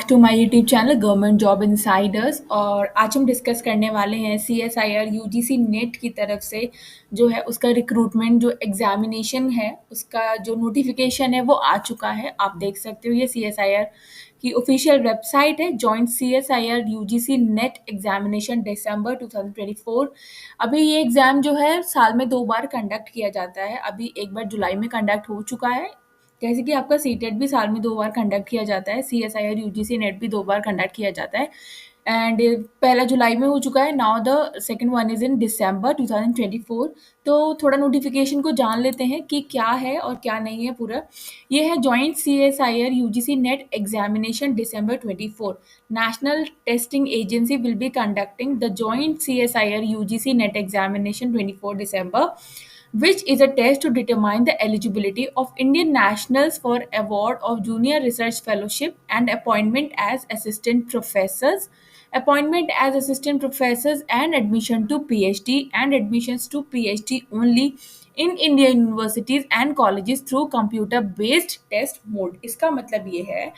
To my YouTube channel government job insiders. और आज हम डिस्कस करने वाले हैं CSIR UGC नेट की तरफ से जो है उसका रिक्रूटमेंट जो एग्जामिनेशन है उसका जो नोटिफिकेशन है वो आ चुका है। आप देख सकते हो ये CSIR की ऑफिशियल वेबसाइट है, joint CSIR UGC NET examination December 2024। अभी ये एग्ज़ाम जो है साल में 2 बार कंडक्ट किया जाता है। अभी एक बार जुलाई में कंडक्ट हो चुका है, जैसे कि आपका सीटेट भी साल में 2 बार कंडक्ट किया जाता है, CSIR UGC नेट भी 2 बार कंडक्ट किया जाता है। एंड पहला जुलाई में हो चुका है, now the second one is in December 2024। तो थोड़ा नोटिफिकेशन को जान लेते हैं कि क्या है और क्या नहीं है पूरा। ये है joint CSIR UGC NET examination December 24। National testing agency will be conducting the joint CSIR UGC NET examination 24 December, which is a test to determine the eligibility of Indian nationals for award of junior research fellowship and appointment as assistant professors, and admission to PhD and admissions to PhD only in Indian universities and colleges through computer based test mode। इसका मतलब ये है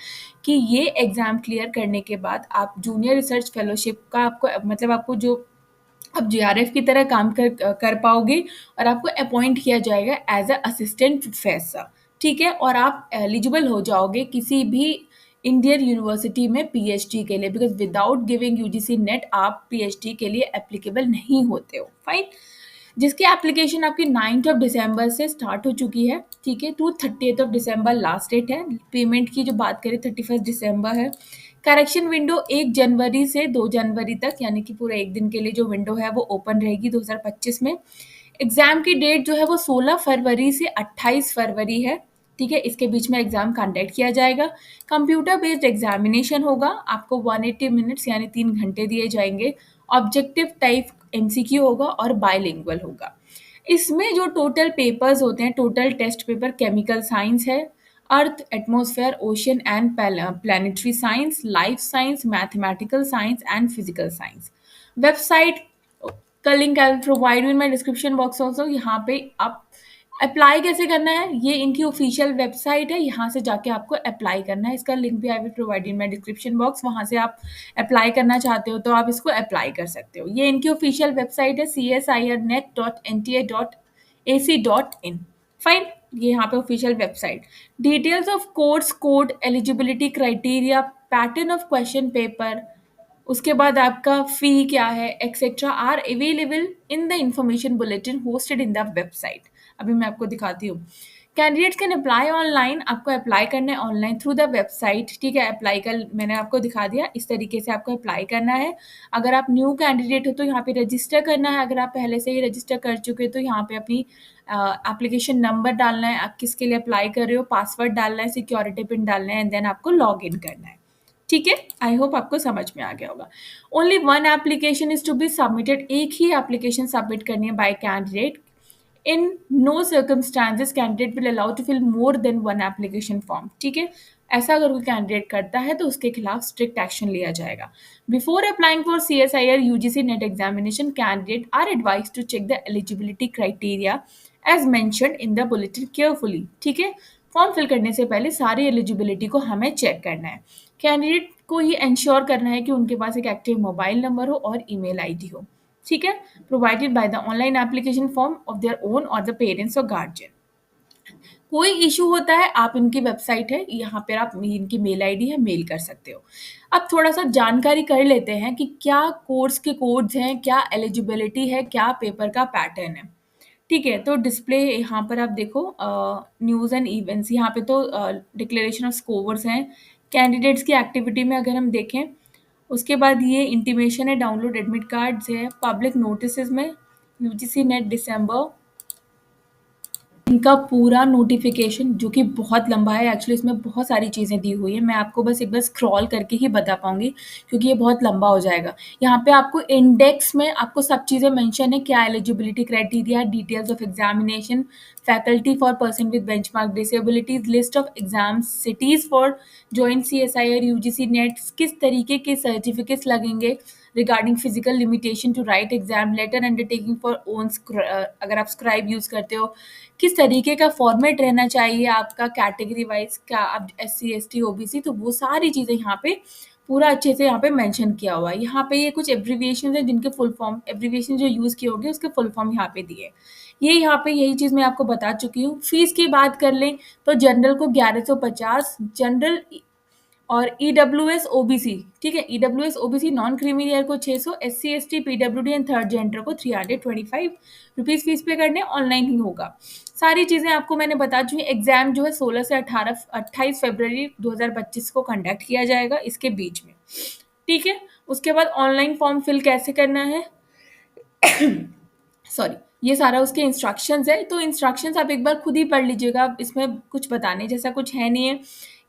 कि ये exam clear करने के बाद आप जूनियर रिसर्च फेलोशिप का आपको मतलब आपको जो आप JRF की तरह काम कर पाओगे और आपको अपॉइंट किया जाएगा एज अ असिस्टेंट प्रोफेसर, ठीक है। और आप एलिजिबल हो जाओगे किसी भी इंडियन यूनिवर्सिटी में PhD के लिए, because without giving UGC net आप PhD के लिए एप्लीकेबल नहीं होते हो, फाइन। जिसकी एप्लीकेशन आपकी 9th दिसंबर से स्टार्ट हो चुकी है, ठीक है, टू 30th दिसंबर लास्ट डेट है। पेमेंट की जो बात करें 31 दिसंबर है। करेक्शन विंडो 1 जनवरी से 2 जनवरी तक, यानी कि पूरा एक दिन के लिए जो विंडो है वो ओपन रहेगी 2025 में। एग्जाम की डेट जो है वो 16 फरवरी से 28 फरवरी है, ठीक है। इसके बीच में एग्जाम कंडक्ट किया जाएगा। कंप्यूटर बेस्ड एग्जामिनेशन होगा, आपको 180 मिनट्स यानी 3 घंटे दिए जाएंगे। ऑब्जेक्टिव टाइप MCQ होगा और बायलिंगुअल होगा। इसमें जो टोटल पेपर्स होते हैं, total test paper chemical science है, earth, atmosphere, ocean and planetary science, life science, mathematical science and physical science. Website का link I will provide in my description box also. यहाँ पे आप अप्लाई कैसे करना है, ये इनकी ऑफिशियल वेबसाइट है, यहाँ से जाके आपको अप्लाई करना है। इसका लिंक भी आई will provide in my description box, वहाँ से आप अप्लाई करना चाहते हो तो आप इसको अप्लाई कर सकते हो। ये इनकी ऑफिशियल वेबसाइट है csirnet.nta.ac.in, फाइन। ये यहाँ पे official website. Details of course code, eligibility criteria, pattern of question paper, उसके बाद आपका फी क्या है, etcetera are available in the information bulletin hosted in the website. अभी मैं आपको दिखाती हूँ। कैंडिडेट्स कैन अप्लाई ऑनलाइन, आपको अप्लाई करना है ऑनलाइन थ्रू द वेबसाइट, ठीक है। अप्लाई कर मैंने आपको दिखा दिया, इस तरीके से आपको अप्लाई करना है। अगर आप न्यू कैंडिडेट हो तो यहाँ पे रजिस्टर करना है, अगर आप पहले से ही रजिस्टर कर चुके हो तो यहाँ पे अपनी एप्लीकेशन नंबर डालना है, आप किसके लिए अप्लाई कर रहे हो, पासवर्ड डालना है, सिक्योरिटी पिन डालना है, एंड देन आपको लॉग इन करना है, ठीक है। आई होप आपको समझ में आ गया होगा। Only one application is to be submitted, एक ही एप्लीकेशन सबमिट करनी है by candidate. In no circumstances candidate will allow to fill more than one application form, ठीक है। ऐसा अगर कोई कैंडिडेट करता है तो उसके खिलाफ स्ट्रिक्ट एक्शन लिया जाएगा। Before applying for CSIR UGC NET examination, candidate are advise to check the eligibility criteria as mentioned in the bulletin carefully, ठीक है। फॉर्म फिल करने से पहले सारी एलिजिबिलिटी को हमें चेक करना है। कैंडिडेट को ये इंश्योर करना है कि उनके पास एक एक्टिव मोबाइल नंबर हो और ईमेल आईडी हो, ठीक है, provided by the online application form of their own और द पेरेंट्स और गार्जियन। कोई इशू होता है, आप इनकी वेबसाइट है, यहाँ पर आप इनकी मेल आईडी है, मेल कर सकते हो। अब थोड़ा सा जानकारी कर लेते हैं कि क्या कोर्स के कोड्स हैं, क्या एलिजिबिलिटी है, क्या पेपर का पैटर्न है, ठीक है। तो डिस्प्ले यहाँ पर आप देखो, न्यूज़ एंड इवेंट्स, यहाँ पे तो डिक्लेरेशन ऑफ स्कोर्स हैं। कैंडिडेट्स की एक्टिविटी में अगर हम देखें, उसके बाद ये इंटीमेशन है, डाउनलोड एडमिट कार्ड्स है। पब्लिक नोटिस में UGC नेट दिसंबर, इनका पूरा नोटिफिकेशन जो कि बहुत लंबा है, एक्चुअली इसमें बहुत सारी चीज़ें दी हुई है, मैं आपको बस एक बार स्क्रॉल करके ही बता पाऊंगी क्योंकि ये बहुत लंबा हो जाएगा। यहाँ पे आपको इंडेक्स में आपको सब चीज़ें मेंशन है, क्या eligibility criteria, details of examination, faculty for person with benchmark disabilities, list of exams, cities for joint CSIR UGC NET, किस तरीके के सर्टिफिकेट्स लगेंगे regarding physical limitation to write exam, letter undertaking for own, अगर आप scribe use करते हो किस तरीके का फॉर्मेट रहना चाहिए आपका कैटेगरी वाइज, क्या आप SC ST OBC, तो वो सारी चीज़ें यहाँ पे पूरा अच्छे से यहाँ पे मेंशन किया हुआ है। यहाँ पे ये कुछ एब्रिविएशन है जिनके फुल फॉर्म, एब्रिविएशन जो यूज़ किए होंगे उसके फुल फॉर्म यहाँ पे दिए। ये यहाँ पे यही चीज़ मैं आपको बता चुकी हूँ। फीस की बात कर लें तो जनरल को 1150, जनरल और EWS OBC, ठीक है, EWS OBC non creamy layer को 600, SC ST PWD and third gender को 325 रुपीज़ फीस पे करने, ऑनलाइन ही होगा। सारी चीज़ें आपको मैंने बता चुकी। एग्जाम जो है 16 से 28 फरवरी 2025 को कंडक्ट किया जाएगा, इसके बीच में, ठीक है। उसके बाद ऑनलाइन फॉर्म फिल कैसे करना है, सॉरी, ये सारा उसके इंस्ट्रक्शंस है, तो इंस्ट्रक्शंस आप एक बार खुद ही पढ़ लीजिएगा, इसमें कुछ बताने जैसा कुछ है नहीं है।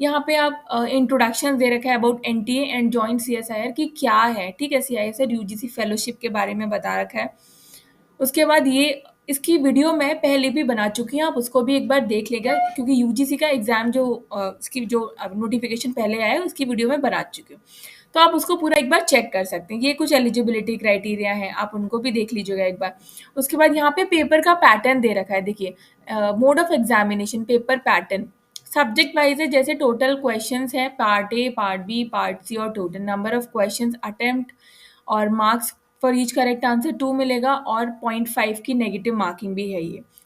यहाँ पे आप इंट्रोडक्शन दे रखा है about NTA and joint CSIR की क्या है, ठीक है, CISR UGC फेलोशिप के बारे में बता रखा है। उसके बाद ये इसकी वीडियो मैं पहले भी बना चुकी हूँ, आप उसको भी एक बार देख लेगा, क्योंकि UGC का एग्ज़ाम जो इसकी जो नोटिफिकेशन पहले आया है उसकी वीडियो मैं बना चुकी हूँ, तो आप उसको पूरा एक बार चेक कर सकते हैं। ये कुछ एलिजिबिलिटी क्राइटेरिया है, आप उनको भी देख लीजिएगा एक बार। उसके बाद यहाँ पे पेपर का पैटर्न दे रखा है, देखिए mode of examination paper pattern subject wise है, जैसे टोटल क्वेश्चंस है part A, part B, part C और total number of questions, attempt और marks for each correct answer 2 मिलेगा, और 0.5 की नेगेटिव मार्किंग भी है।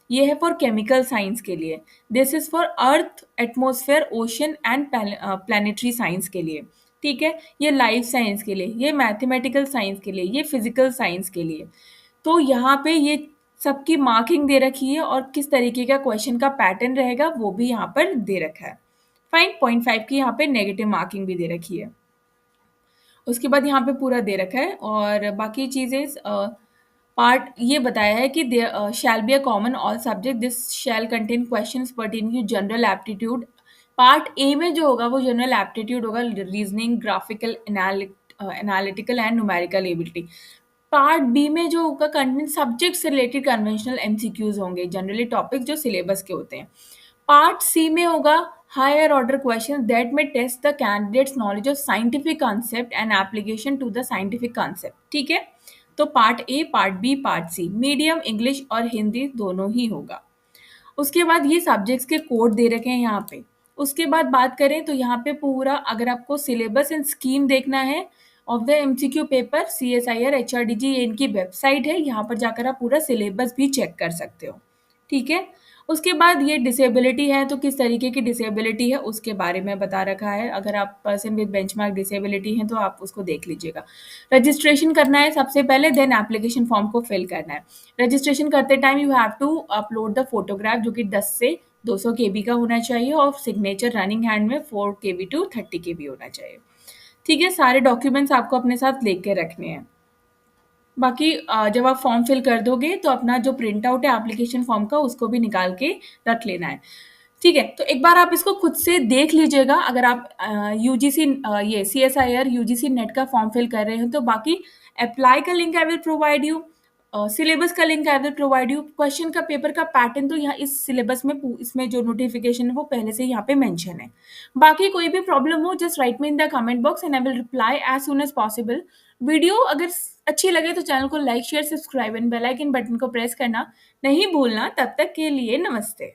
ये है फॉर केमिकल साइंस के लिए, this is for earth, atmosphere, ocean and planetary science के लिए, ठीक है। ये लाइफ साइंस के लिए, ये मैथमेटिकल साइंस के लिए, ये फिजिकल साइंस के लिए। तो यहाँ पे ये सबकी मार्किंग दे रखी है और किस तरीके का क्वेश्चन का पैटर्न रहेगा वो भी यहाँ पर दे रखा है। फाइन, 0.5 की यहाँ पे नेगेटिव मार्किंग भी दे रखी है। उसके बाद यहाँ पे पूरा दे रखा है, और बाकी चीज़ें पार्ट ये बताया है कि shall be a common all subject, this shall contain questions pertaining to general aptitude. Part A में जो होगा वो जनरल एप्टीट्यूड होगा, reasoning, graphical, analytical and numerical ability. Part B में जो होगा कंटेंट सब्जेक्ट से रिलेटेड कन्वेंशनल MCQs होंगे, जनरली टॉपिक जो सिलेबस के होते हैं। पार्ट C में होगा हायर ऑर्डर क्वेश्चन दैट में test the candidates knowledge of scientific concept and application to the scientific concept, ठीक है। तो part A, part B, part C, medium English और हिंदी दोनों ही होगा। उसके बाद ये सब्जेक्ट्स के कोड दे रखे हैं यहाँ पे। उसके बाद बात करें तो यहाँ पे पूरा अगर आपको सिलेबस एंड स्कीम देखना है of the MCQ paper, CSIR HRDG ये इनकी वेबसाइट है, यहाँ पर जाकर आप पूरा सिलेबस भी चेक कर सकते हो, ठीक है। उसके बाद ये डिसेबिलिटी है, तो किस तरीके की डिसेबिलिटी है उसके बारे में बता रखा है। अगर आप पर्सन विद बेंचमार्क डिसेबिलिटी हैं तो आप उसको देख लीजिएगा। रजिस्ट्रेशन करना है सबसे पहले, देन एप्लीकेशन फॉर्म को फिल करना है। रजिस्ट्रेशन करते time you have to upload the photograph जो कि 10 से 200 KB का होना चाहिए, और सिग्नेचर रनिंग हैंड में 4 KB टू 30 KB होना चाहिए, ठीक है। सारे डॉक्यूमेंट्स आपको अपने साथ लेके रखने हैं। बाकी जब आप फॉर्म फिल कर दोगे तो अपना जो प्रिंट आउट है एप्लीकेशन फॉर्म का उसको भी निकाल के रख लेना है, ठीक है। तो एक बार आप इसको खुद से देख लीजिएगा अगर आप UGC ये CSIR UGC नेट का फॉर्म फिल कर रहे हैं तो। बाकी अप्लाई का link I will provide you, syllabus का link I will provide you, question का पेपर का पैटर्न तो यहाँ इस सिलेबस में इसमें जो नोटिफिकेशन है वो पहले से यहाँ पे मेंशन है। बाकी कोई भी प्रॉब्लम हो just write me in the comment box and I will reply as soon as possible. Video अगर अच्छी लगे तो चैनल को like, share, subscribe and bell icon button को प्रेस करना नहीं भूलना। तब तक के लिए नमस्ते।